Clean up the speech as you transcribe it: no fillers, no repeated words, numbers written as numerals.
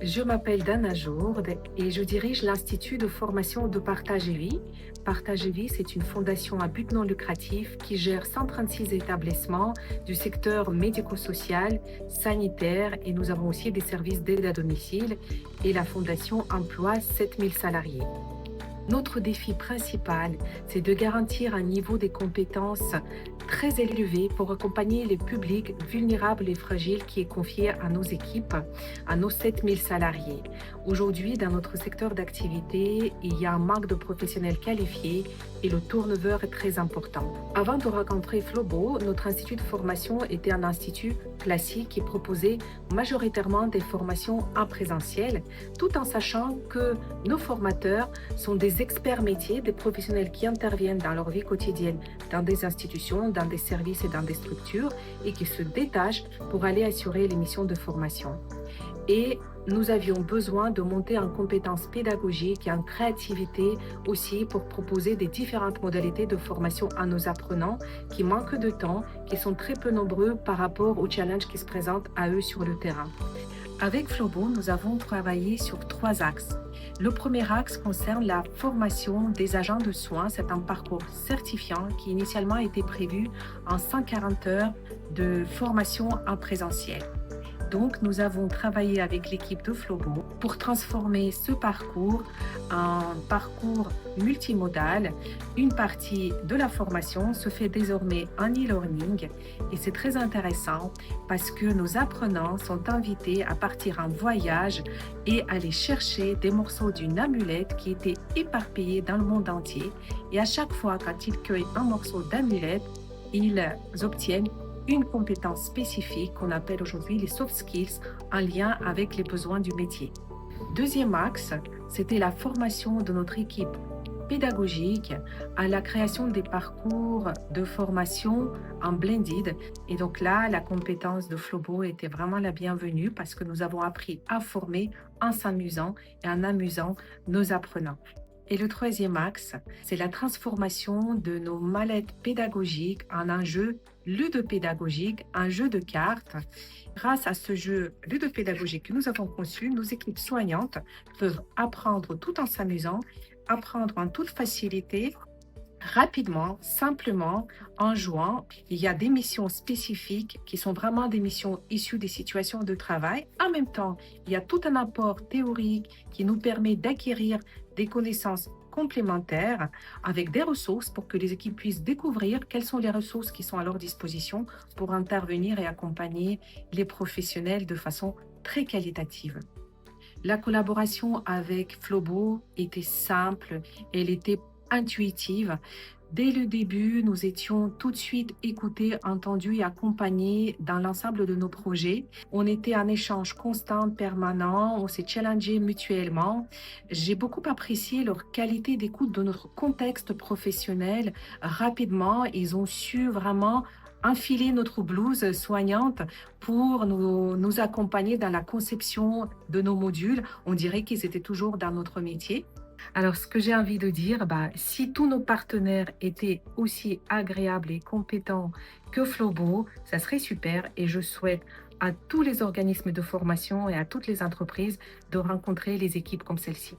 Je m'appelle Dana Jourde et je dirige l'Institut de formation de Partage et Vie. Partage et Vie, c'est une fondation à but non lucratif qui gère 136 établissements du secteur médico-social, sanitaire et nous avons aussi des services d'aide à domicile et la fondation emploie 7000 salariés. Notre défi principal, c'est de garantir un niveau des compétences très élevé pour accompagner les publics vulnérables et fragiles qui est confié à nos équipes, à nos 7000 salariés. Aujourd'hui, dans notre secteur d'activité, il y a un manque de professionnels qualifiés et le turnover est très important. Avant de rencontrer Flobo, notre institut de formation était un institut classique qui proposait majoritairement des formations en présentiel, tout en sachant que nos formateurs sont des experts métiers, des professionnels qui interviennent dans leur vie quotidienne, dans des institutions, dans des services et dans des structures et qui se détachent pour aller assurer les missions de formation. Et nous avions besoin de monter en compétences pédagogiques et en créativité aussi pour proposer des différentes modalités de formation à nos apprenants qui manquent de temps, qui sont très peu nombreux par rapport aux challenges qui se présentent à eux sur le terrain. Avec Flobo, nous avons travaillé sur 3 axes. Le premier axe concerne la formation des agents de soins. C'est un parcours certifiant qui initialement a été prévu en 140 heures de formation en présentiel. Donc, nous avons travaillé avec l'équipe de Flobo pour transformer ce parcours en parcours multimodal. Une partie de la formation se fait désormais en e-learning et c'est très intéressant parce que nos apprenants sont invités à partir en voyage et aller chercher des morceaux d'une amulette qui était éparpillée dans le monde entier. Et à chaque fois, quand ils cueillent un morceau d'amulette, ils obtiennent une compétence spécifique qu'on appelle aujourd'hui les soft skills en lien avec les besoins du métier. Deuxième axe, c'était la formation de notre équipe pédagogique à la création des parcours de formation en blended. Et donc là, la compétence de Flobo était vraiment la bienvenue parce que nous avons appris à former en s'amusant et en amusant nos apprenants. Et le troisième axe, c'est la transformation de nos mallettes pédagogiques en un jeu ludopédagogique, un jeu de cartes. Grâce à ce jeu ludopédagogique que nous avons conçu, nos équipes soignantes peuvent apprendre tout en s'amusant, apprendre en toute facilité, rapidement, simplement, en jouant. Il y a des missions spécifiques qui sont vraiment des missions issues des situations de travail. En même temps, il y a tout un apport théorique qui nous permet d'acquérir des connaissances complémentaires avec des ressources pour que les équipes puissent découvrir quelles sont les ressources qui sont à leur disposition pour intervenir et accompagner les professionnels de façon très qualitative. La collaboration avec Flobo était simple, elle était intuitive. Dès le début, nous étions tout de suite écoutés, entendus et accompagnés dans l'ensemble de nos projets. On était en échange constant, permanent, on s'est challengés mutuellement. J'ai beaucoup apprécié leur qualité d'écoute de notre contexte professionnel. Rapidement, ils ont su vraiment enfiler notre blouse soignante pour nous accompagner dans la conception de nos modules. On dirait qu'ils étaient toujours dans notre métier. Alors, ce que j'ai envie de dire, si tous nos partenaires étaient aussi agréables et compétents que Flobo, ça serait super et je souhaite à tous les organismes de formation et à toutes les entreprises de rencontrer les équipes comme celle-ci.